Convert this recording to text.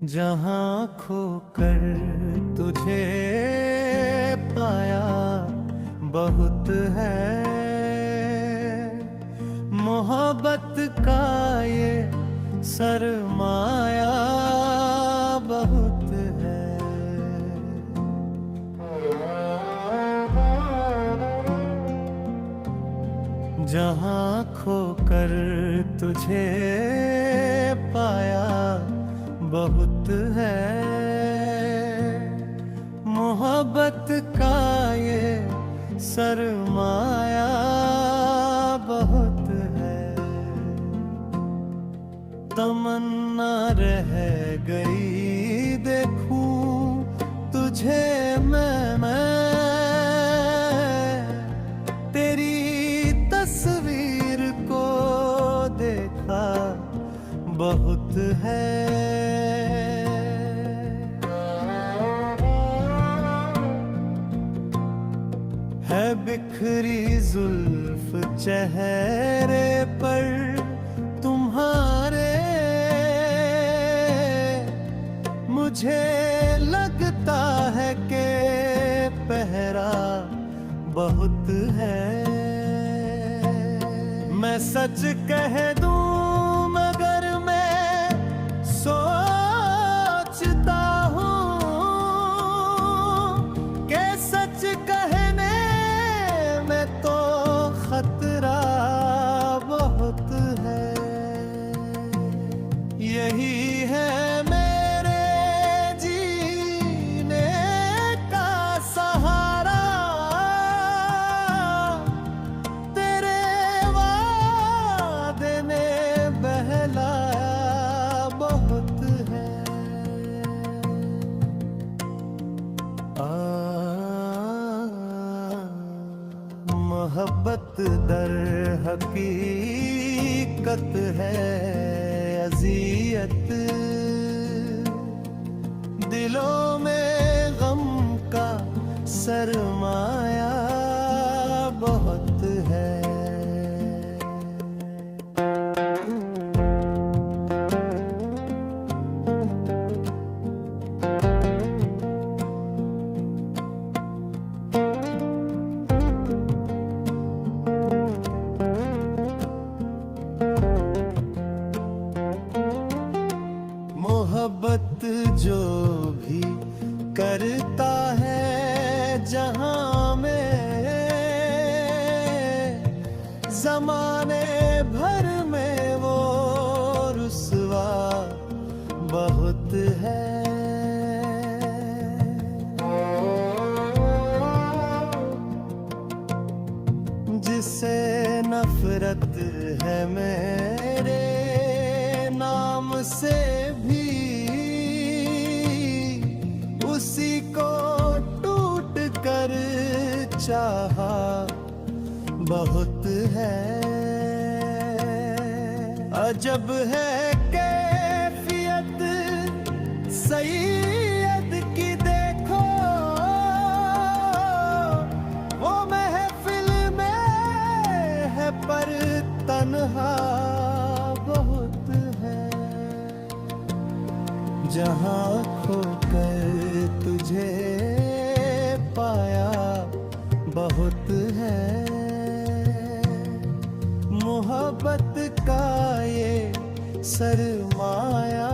जहाँ खोकर तुझे पाया बहुत है, मोहब्बत का ये सरमाया बहुत है। जहाँ खोकर तुझे पाया बहुत है, मोहब्बत का ये सरमाया बहुत है। तमन्ना रह गई देखूं तुझे मैं तेरी तस्वीर को देखा बहुत है। बिखरी जुल्फ चेहरे पर तुम्हारे, मुझे लगता है कि पहरा बहुत है। मैं सच कह दूं मगर मैं सोचता हूँ कि सच कहने तो खतरा बहुत है। यही है मेरे जीने का सहारा, तेरे वादे ने बहलाया बहुत है। मोहब्बत दर हकीकत है अज़ियत, दिलों में गम का सरमाया बहुत है। मोहब्बत जो भी करता है जहां में, ज़माने भर में वो रुसवा बहुत है। जिसे नफरत है मेरे नाम से भी, उसी को टूट कर चाहा बहुत है। अजब है कैफियत सैयद की देखो, वो महफिल में है पर तन्हा बहुत है। जहाँ खोकर तुझे पाया बहुत है, मोहब्बत का ये सरमाया